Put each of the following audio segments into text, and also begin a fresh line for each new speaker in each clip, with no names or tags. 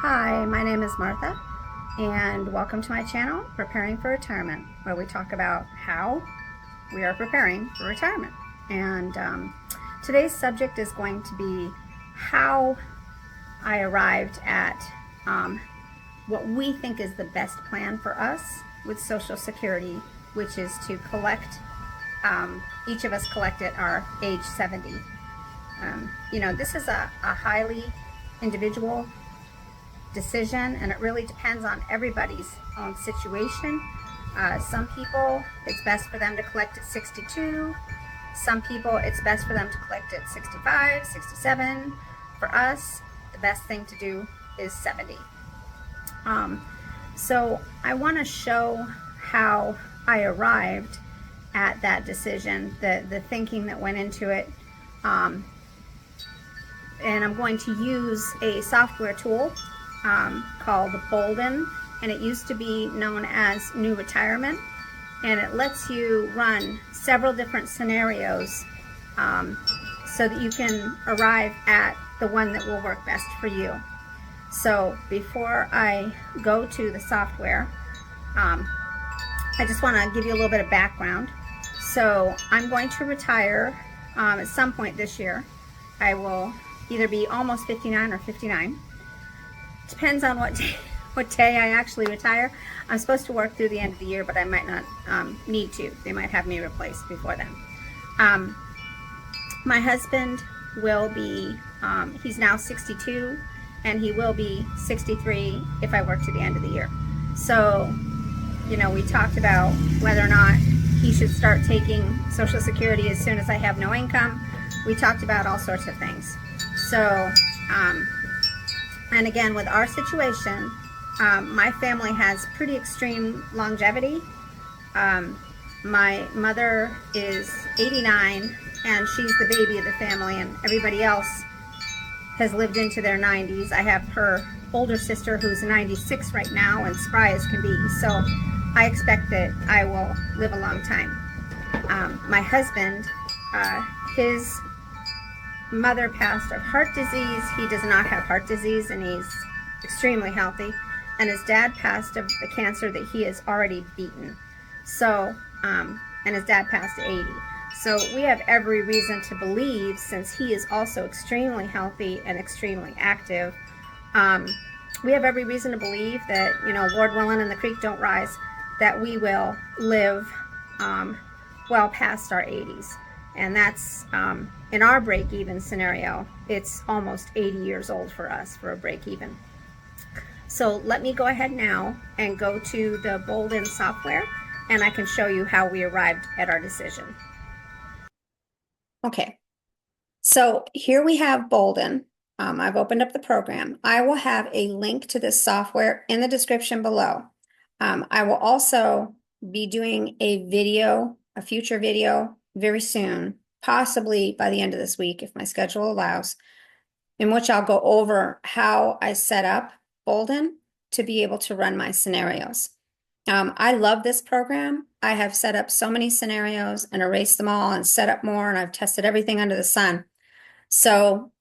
Hi, my name is Martha, and welcome to my channel, Preparing for Retirement, where we talk about how we are preparing for retirement. And today's subject is going to be how I arrived at what we think is the best plan for us with Social Security, which is to collect, each of us collect at our age 70. This is a highly individual decision, and it really depends on everybody's own situation. Some people, it's best for them to collect at 62. Some people, it's best for them to collect at 65, 67. For us, the best thing to do is 70. So I want to show how I arrived at that decision, the thinking that went into it. And I'm going to use a software tool called Boldin, and it used to be known as New Retirement, and it lets you run several different scenarios so that you can arrive at the one that will work best for you. So before I go to the software, I just want to give you a little bit of background. So I'm going to retire at some point this year. I will either be almost 59 or 59. Depends on what day I actually retire. I'm supposed to work through the end of the year, but I might not need to. They might have me replaced before then. My husband will be, he's now 62, and he will be 63 if I work to the end of the year. So, we talked about whether or not he should start taking Social Security as soon as I have no income. We talked about all sorts of things. So, and again, with our situation, my family has pretty extreme longevity. My mother is 89, and she's the baby of the family, and everybody else has lived into their 90s. I have her older sister who's 96 right now and spry as can be, so I expect that I will live a long time. My husband, his mother passed of heart disease. He does not have heart disease, and he's extremely healthy. And his dad passed of the cancer that he has already beaten. So, and his dad passed at 80. So we have every reason to believe, since he is also extremely healthy and extremely active, we have every reason to believe that, Lord willing and the creek don't rise, that we will live well past our 80s. And that's, in our break-even scenario, it's almost 80 years old for us for a break-even. So let me go ahead now and go to the Boldin software, and I can show you how we arrived at our decision. Okay, so here we have Boldin. I've opened up the program. I will have a link to this software in the description below. I will also be doing a future video very soon, possibly by the end of this week if my schedule allows, in which I'll go over how I set up Boldin to be able to run my scenarios. I love this program. I have set up so many scenarios and erased them all and set up more, and I've tested everything under the sun. So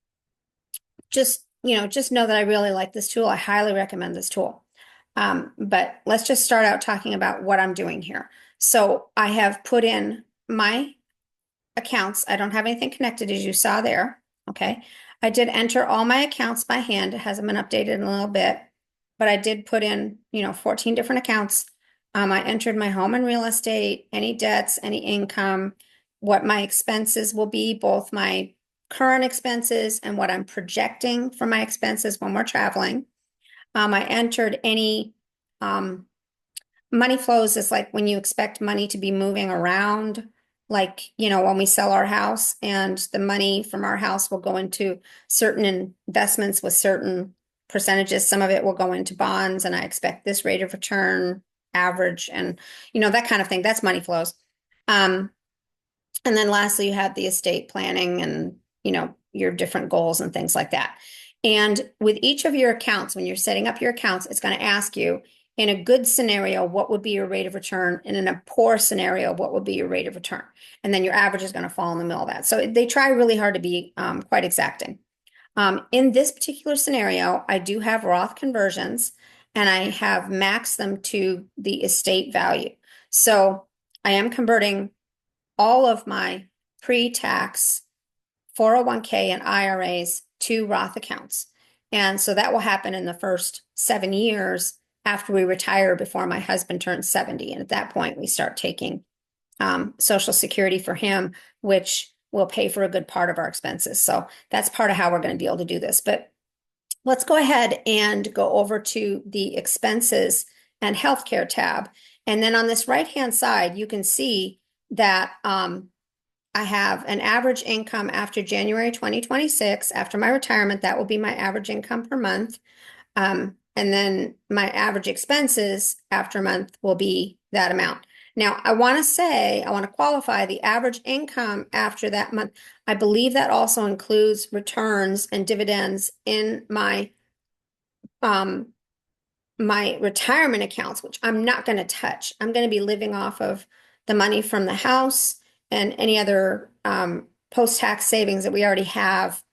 just know that I really like this tool. I highly recommend this tool. But let's just start out talking about what I'm doing here. So I have put in my accounts. I don't have anything connected, as you saw there. Okay. I did enter all my accounts by hand. It hasn't been updated in a little bit, but I did put in, 14 different accounts. I entered my home and real estate, any debts, any income, what my expenses will be, both my current expenses and what I'm projecting for my expenses when we're traveling. I entered any money flows, is like when you expect money to be moving around, like, when we sell our house and the money from our house will go into certain investments with certain percentages. Some of it will go into bonds, and I expect this rate of return average, and that kind of thing. That's money flows. And then lastly, you have the estate planning and your different goals and things like that. And with each of your accounts, when you're setting up your accounts, it's going to ask you, in a good scenario, what would be your rate of return? And in a poor scenario, what would be your rate of return? And then your average is going to fall in the middle of that. So they try really hard to be quite exacting. In this particular scenario, I do have Roth conversions and I have maxed them to the estate value. So I am converting all of my pre-tax 401k and IRAs to Roth accounts. And so that will happen in the first 7 years after we retire before my husband turns 70. And at that point, we start taking Social Security for him, which will pay for a good part of our expenses. So that's part of how we're going to be able to do this. But let's go ahead and go over to the expenses and healthcare tab. And then on this right-hand side, you can see that I have an average income after January 2026. After my retirement, that will be my average income per month. And then my average expenses after a month will be that amount. Now, I want to qualify the average income after that month. I believe that also includes returns and dividends in um, my retirement accounts, which I'm not going to touch. I'm going to be living off of the money from the house and any other post-tax savings that we already have,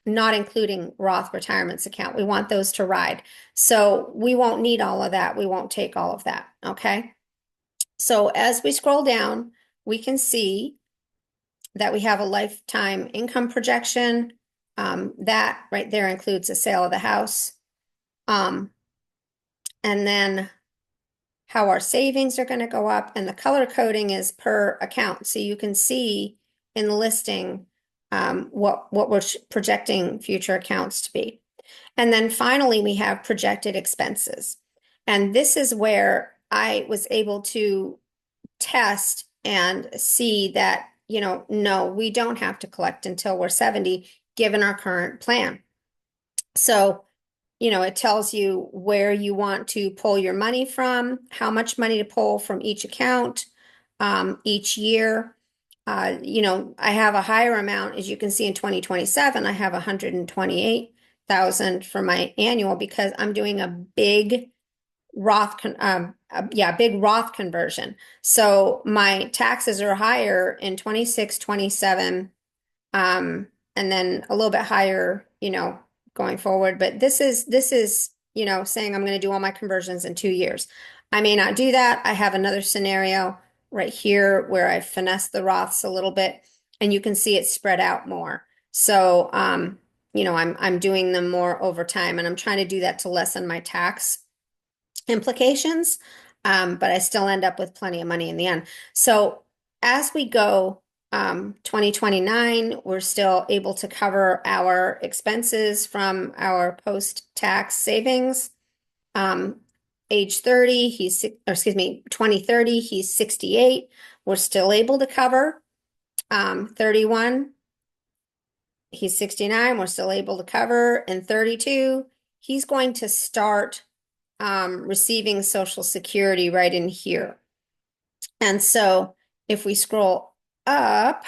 not including Roth retirements account. We want those to ride. So we won't need all of that. We won't take all of that. Okay. So as we scroll down, we can see that we have a lifetime income projection. That right there includes the sale of the house. And then how our savings are going to go up, and the color coding is per account. So you can see in the listing what we're projecting future accounts to be. And then finally, we have projected expenses. And this is where I was able to test and see that, no, we don't have to collect until we're 70, given our current plan. So it tells you where you want to pull your money from, how much money to pull from each account each year. I have a higher amount, as you can see in 2027, I have 128,000 for my annual because I'm doing a big big Roth conversion. So my taxes are higher in 26, 27, and then a little bit higher, going forward. But this is, saying I'm going to do all my conversions in 2 years. I may not do that. I have another scenario right here where I finesse the Roths a little bit, and you can see it spread out more. So, I'm doing them more over time, and I'm trying to do that to lessen my tax implications. But I still end up with plenty of money in the end. So as we go 2029, we're still able to cover our expenses from our post-tax savings. Age 30, 2030, he's 68. We're still able to cover. 31, he's 69. We're still able to cover. And 32, he's going to start receiving Social Security right in here. And so if we scroll up,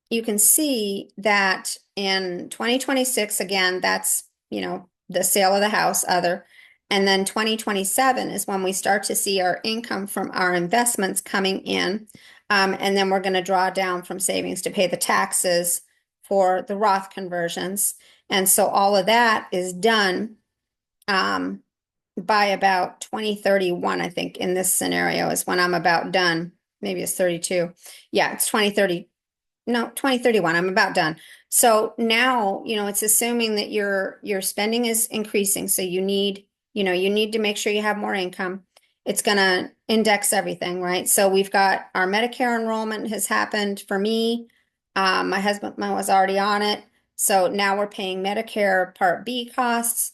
you can see that in 2026, again, that's, the sale of the house, other. And then 2027 is when we start to see our income from our investments coming in. And then we're going to draw down from savings to pay the taxes for the Roth conversions. And so all of that is done by about 2031, I think, in this scenario is when I'm about done. Maybe it's 32. Yeah, it's 2030. No, 2031. I'm about done. So now, it's assuming that your spending is increasing. So you need to make sure you have more income. It's going to index everything, right? So we've got our Medicare enrollment has happened for me. My husband was already on it. So now we're paying Medicare Part B costs.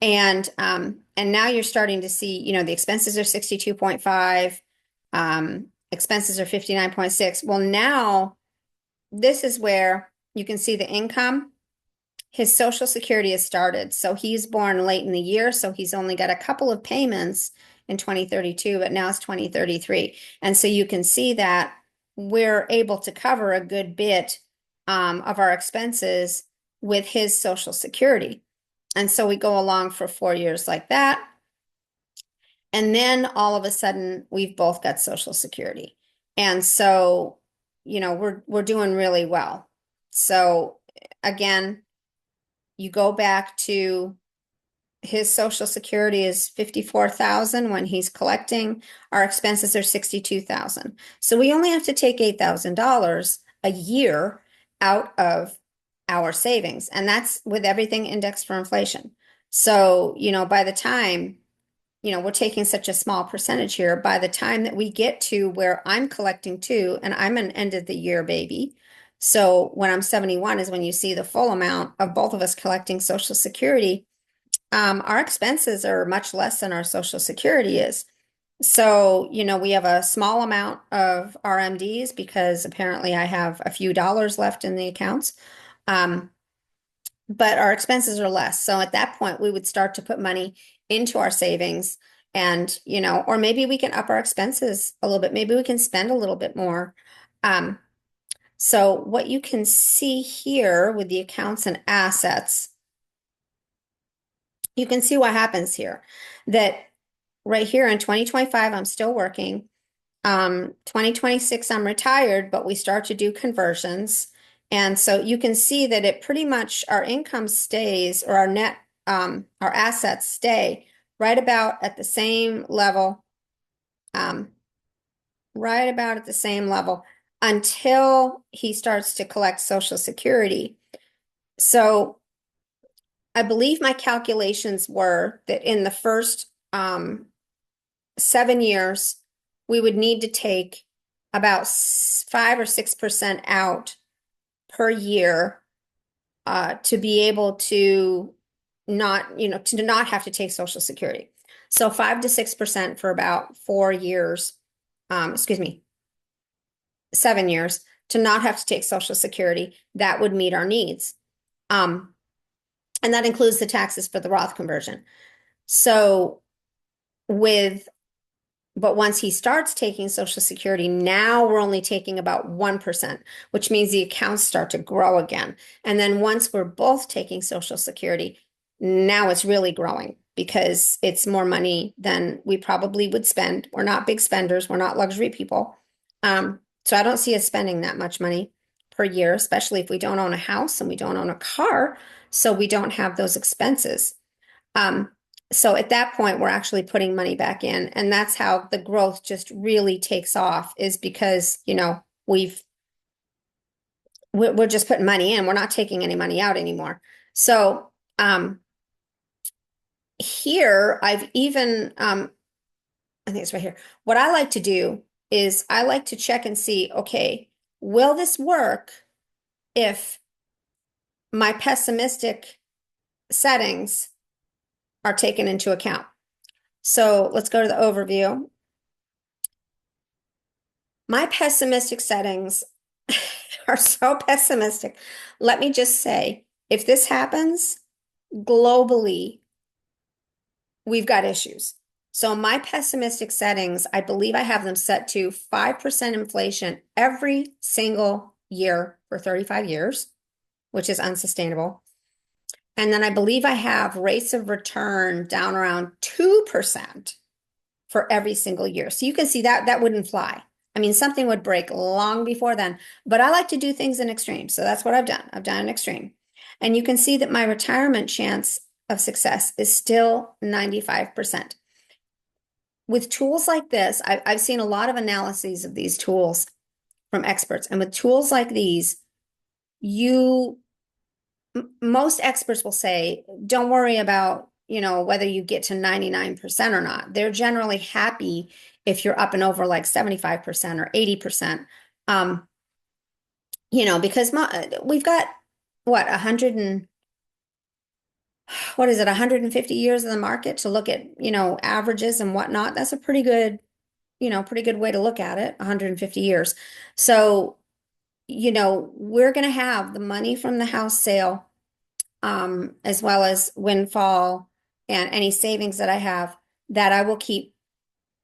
And now you're starting to see, the expenses are 62.5, expenses are 59.6. Well, now this is where you can see the income. His Social Security has started. So he's born late in the year. So he's only got a couple of payments in 2032, but now it's 2033. And so you can see that we're able to cover a good bit of our expenses with his Social Security. And so we go along for 4 years like that. And then all of a sudden, we've both got Social Security. And so, we're doing really well. So again, you go back to his social security is 54,000 when he's collecting. Our expenses are 62,000. So we only have to take $8,000 a year out of our savings. And that's with everything indexed for inflation. So, by the time, we're taking such a small percentage here, by the time that we get to where I'm collecting too, and I'm an end of the year baby. So when I'm 71 is when you see the full amount of both of us collecting Social Security. Our expenses are much less than our Social Security is. So, we have a small amount of RMDs because apparently I have a few dollars left in the accounts. Um, but our expenses are less. So at that point, we would start to put money into our savings and, or maybe we can up our expenses a little bit. Maybe we can spend a little bit more. Um, so what you can see here with the accounts and assets, you can see what happens here. That right here in 2025, I'm still working. 2026, I'm retired, but we start to do conversions. And so you can see that it pretty much, our income stays or our net, our assets stay right about at the same level, um, right about at the same level until he starts to collect Social Security. So I believe my calculations were that in the first 7 years, we would need to take about 5 or 6% out per year to be able to not have to take Social Security. So 5 to 6% for about 4 years, excuse me, 7 years to not have to take Social Security. That would meet our needs. And that includes the taxes for the Roth conversion. So with But once he starts taking Social Security, now we're only taking about 1%, which means the accounts start to grow again. And then once we're both taking Social Security, now it's really growing because it's more money than we probably would spend. We're not big spenders, we're not luxury people. So I don't see us spending that much money per year, especially if we don't own a house and we don't own a car, so we don't have those expenses. Um, so at that point, we're actually putting money back in, and that's how the growth just really takes off, is because, we're just putting money in. We're not taking any money out anymore. So here I've even I think it's right here. What I like to do is I like to check and see, okay, will this work if my pessimistic settings are taken into account? So let's go to the overview. My pessimistic settings are so pessimistic. Let me just say, if this happens globally, we've got issues. So my pessimistic settings, I believe I have them set to 5% inflation every single year for 35 years, which is unsustainable. And then I believe I have rates of return down around 2% for every single year. So you can see that that wouldn't fly. I mean, something would break long before then, but I like to do things in extremes. So that's what I've done. I've done an extreme. And you can see that my retirement chance of success is still 95%. With tools like this, I've seen a lot of analyses of these tools from experts. And with tools like these, most experts will say, don't worry about, whether you get to 99% or not. They're generally happy if you're up and over like 75% or 80%. Because we've got what, 100 and what is it, 150 years in the market to look at, averages and whatnot. That's a pretty good way to look at it, 150 years. So, we're going to have the money from the house sale, as well as windfall and any savings that I have that I will keep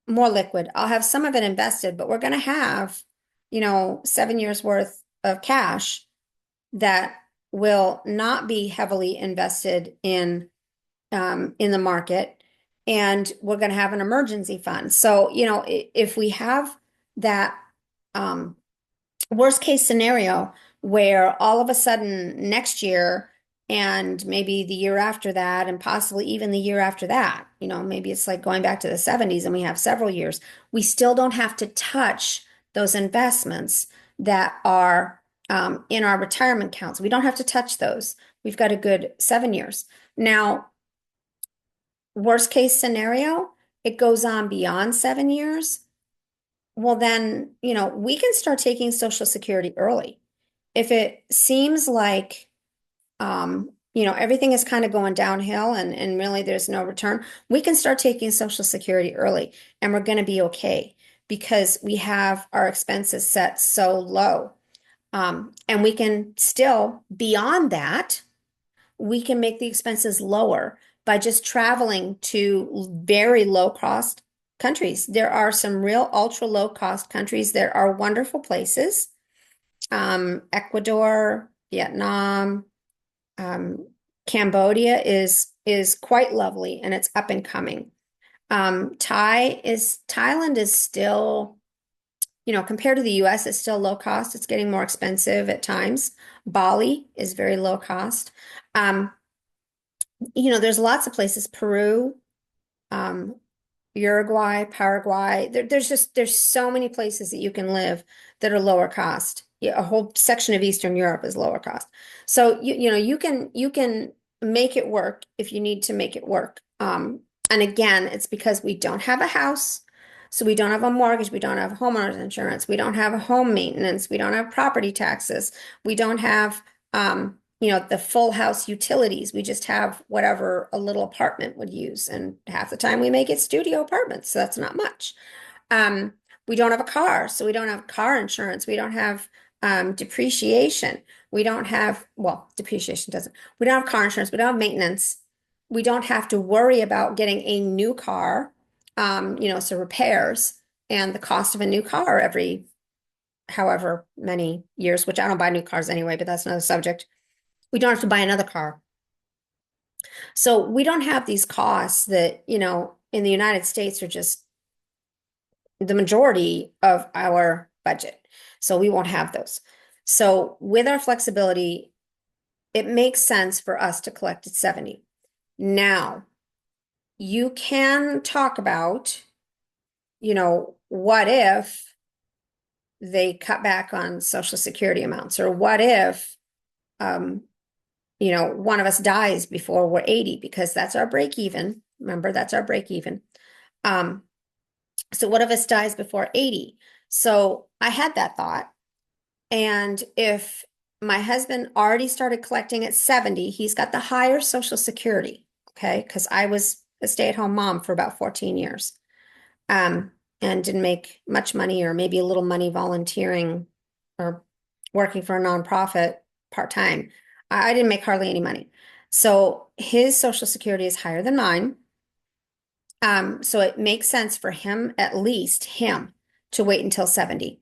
more liquid. I'll have some of it invested, but we're going to have, 7 years worth of cash that will not be heavily invested in the market, and we're going to have an emergency fund. So, if we have that worst case scenario where all of a sudden next year and maybe the year after that and possibly even the year after that, maybe it's like going back to the 70s and we have several years, we still don't have to touch those investments that are in our retirement accounts. We don't have to touch those. We've got a good 7 years. Now, worst case scenario, it goes on beyond 7 years. Well, then, we can start taking Social Security early. If it seems like, everything is kind of going downhill and really there's no return, we can start taking Social Security early and we're going to be okay because we have our expenses set so low. And we can still, beyond that, we can make the expenses lower by just traveling to very low cost countries. There are some real ultra low cost countries. There are wonderful places. Ecuador, Vietnam, Cambodia is quite lovely and it's up and coming. Thailand is still, compared to the US, it's still low cost. It's getting more expensive at times. Bali is very low cost. Um, there's lots of places, Peru, um, Uruguay, Paraguay. There's so many places that you can live that are lower cost. Yeah, a whole section of Eastern Europe is lower cost. So you can make it work if you need to make it work. And again, it's because we don't have a house, so we don't have a mortgage, we don't have homeowners insurance, we don't have a home maintenance, we don't have property taxes, we don't have the full house utilities. We just have whatever a little apartment would use. And half the time we make it studio apartments, so that's not much. Um, we don't have a car, so we don't have car insurance. We don't have depreciation. We don't have, well, depreciation doesn't. We don't have car insurance. We don't have maintenance. We don't have to worry about getting a new car, so repairs and the cost of a new car every however many years, which I don't buy new cars anyway, but that's another subject. We don't have to buy another car. So we don't have these costs that, in the United States are just the majority of our budget. So we won't have those. So with our flexibility, it makes sense for us to collect at 70. Now, you can talk about, what if they cut back on Social Security amounts, or what if, one of us dies before we're 80 because that's our break even. Remember, that's our break even. So one of us dies before 80. So I had that thought. And if my husband already started collecting at 70, he's got the higher Social Security, okay? Because I was a stay-at-home mom for about 14 years, and didn't make much money or maybe a little money volunteering or working for a nonprofit part-time. I didn't make hardly any money. So his Social Security is higher than mine. So it makes sense for him, at least him, to wait until 70.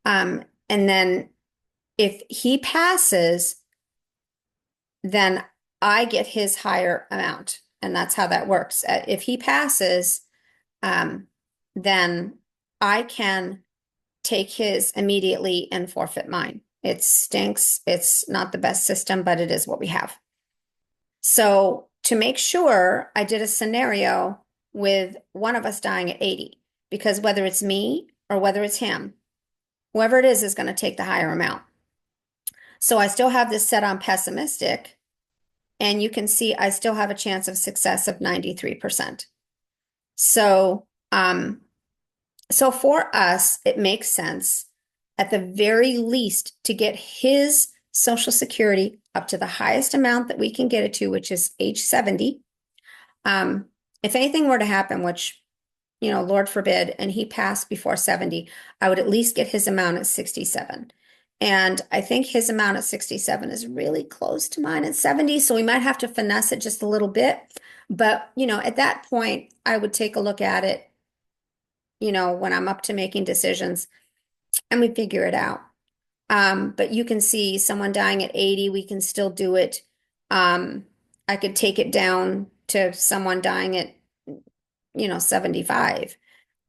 And then if he passes, then I get his higher amount. And that's how that works. If he passes, then I can take his immediately and forfeit mine. It stinks. It's not the best system, but it is what we have. So to make sure, I did a scenario with one of us dying at 80, because whether it's me or whether it's him, whoever it is going to take the higher amount. So I still have this set on pessimistic, and you can see I still have a chance of success of 93%. So, so for us, it makes sense at the very least to get his Social Security up to the highest amount that we can get it to, which is age 70. If anything were to happen, which, Lord forbid, and he passed before 70, I would at least get his amount at 67. And I think his amount at 67 is really close to mine at 70, so we might have to finesse it just a little bit. But, at that point, I would take a look at it, when I'm up to making decisions, and we figure it out. But you can see someone dying at 80, we can still do it. I could take it down to someone dying at, 75.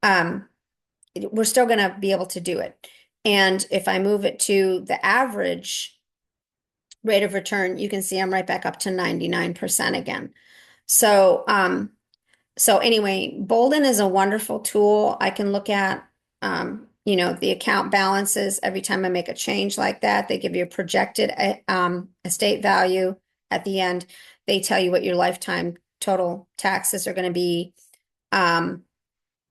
We're still going to be able to do it. And if I move it to the average rate of return, you can see I'm right back up to 99% again. So, so anyway, Boldin is a wonderful tool. I can look at, the account balances every time I make a change like that. They give you a projected estate value at the end. They tell you what your lifetime total taxes are going to be. Um,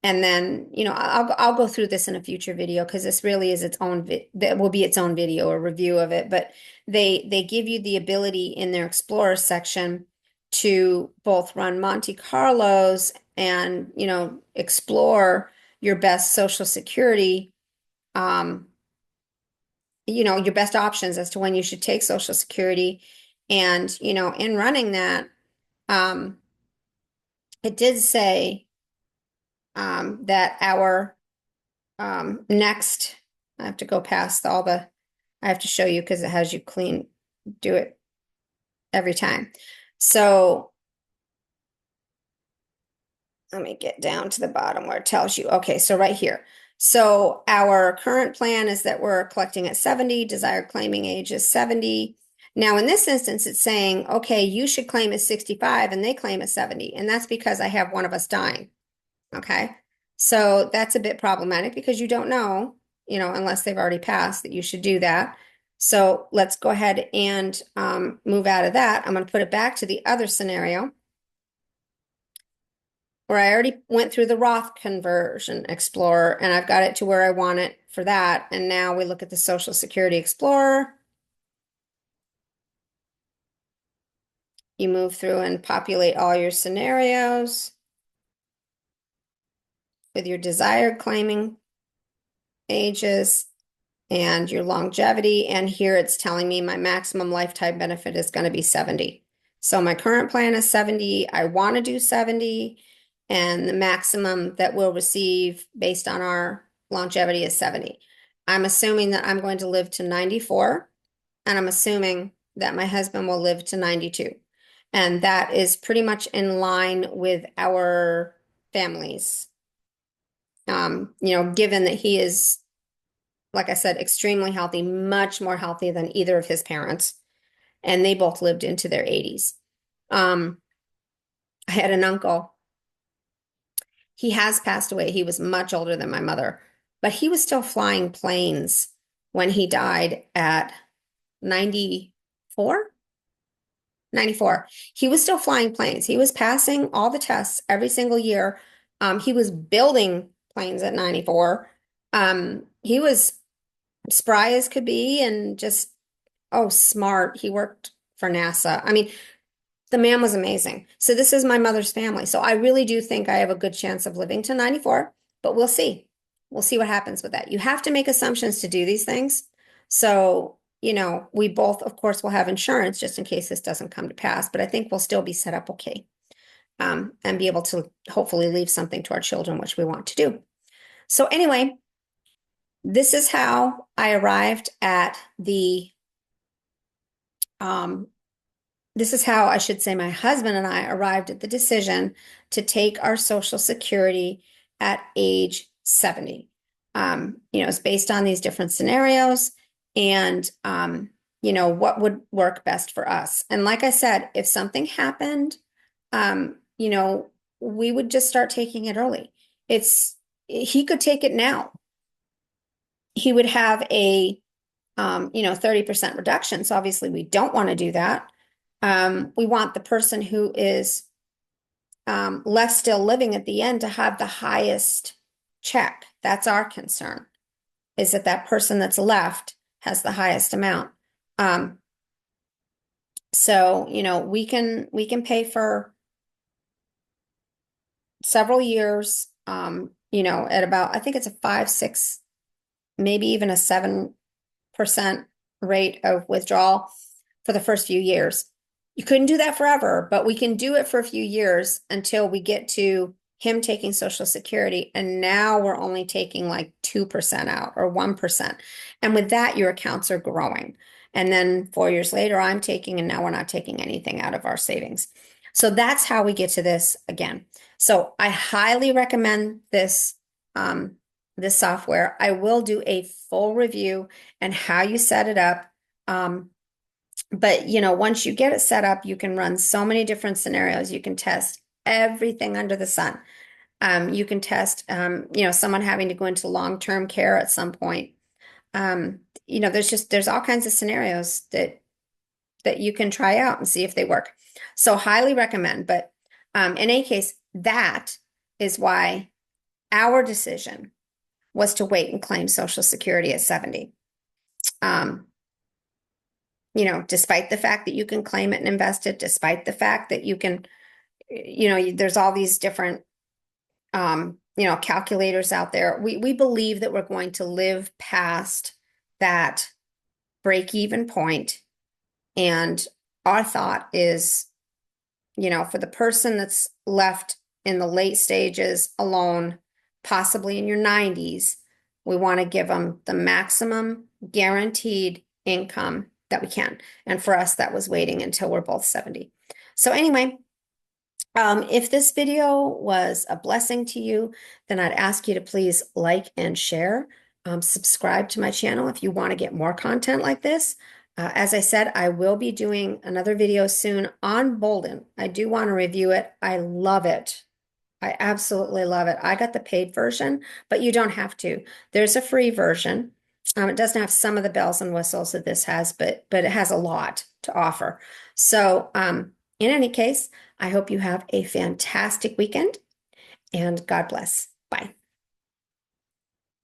and then, I'll go through this in a future video because this really is its own that will be its own video or review of it. But they give you the ability in their Explorer section to both run Monte Carlos and, explore your best Social Security, um, your best options as to when you should take Social Security. And, in running that, um, it did say that our next, I have to go past I have to show you because it has you do it every time. So let me get down to the bottom where it tells you. Okay, so right here. So our current plan is that we're collecting at 70, desired claiming age is 70. Now, in this instance, it's saying, okay, you should claim at 65 and they claim at 70. And that's because I have one of us dying. Okay. So that's a bit problematic because you don't know, unless they've already passed that you should do that. So let's go ahead and move out of that. I'm going to put it back to the other scenario where I already went through the Roth conversion explorer and I've got it to where I want it for that. And now we look at the Social Security Explorer. You move through and populate all your scenarios with your desired claiming ages and your longevity. And here it's telling me my maximum lifetime benefit is going to be 70. So my current plan is 70. I want to do 70. And the maximum that we'll receive based on our longevity is 70. I'm assuming that I'm going to live to 94. And I'm assuming that my husband will live to 92. And that is pretty much in line with our families. Given that he is, like I said, extremely healthy, much more healthy than either of his parents. And they both lived into their 80s. I had an uncle. He has passed away. He was much older than my mother, but he was still flying planes when he died at 94. 94. He was still flying planes. He was passing all the tests every single year. He was building planes at 94. He was spry as could be and just, oh, smart. He worked for NASA. I mean, the man was amazing. So this is my mother's family. So I really do think I have a good chance of living to 94, but we'll see. We'll see what happens with that. You have to make assumptions to do these things. So, we both, of course, will have insurance just in case this doesn't come to pass, but I think we'll still be set up okay. And be able to hopefully leave something to our children, which we want to do. So anyway, this is how I arrived at this is how I should say my husband and I arrived at the decision to take our Social Security at age 70. It's based on these different scenarios and, what would work best for us. And like I said, if something happened, we would just start taking it early. He could take it now. He would have a, 30% reduction. So obviously we don't want to do that. We want the person who is left still living at the end to have the highest check. That's our concern, is that person that's left has the highest amount. So, we can pay for several years, at about, I think it's a 5, 6, maybe even a 7% rate of withdrawal for the first few years. You couldn't do that forever, but we can do it for a few years until we get to him taking Social Security. And now we're only taking like 2% out or 1%. And with that, your accounts are growing. And then 4 years later, I'm taking, and now we're not taking anything out of our savings. So that's how we get to this again. So I highly recommend this this software. I will do a full review and how you set it up. Um, but once you get it set up, you can run so many different scenarios. You can test everything under the sun. You can test, someone having to go into long-term care at some point. There's all kinds of scenarios that you can try out and see if they work. So highly recommend. But in any case, that is why our decision was to wait and claim Social Security at 70. Um, despite the fact that you can claim it and invest it, despite the fact that you can, there's all these different, calculators out there. We believe that we're going to live past that break even point. And our thought is, for the person that's left in the late stages alone, possibly in your 90s, we want to give them the maximum guaranteed income that we can. And for us, that was waiting until we're both 70. So anyway, if this video was a blessing to you, then I'd ask you to please like and share. Subscribe to my channel if you want to get more content like this. As I said, I will be doing another video soon on Boldin. I do want to review it. I love it. I absolutely love it. I got the paid version, but you don't have to. There's a free version. It doesn't have some of the bells and whistles that this has, but it has a lot to offer. So, in any case, I hope you have a fantastic weekend and God bless.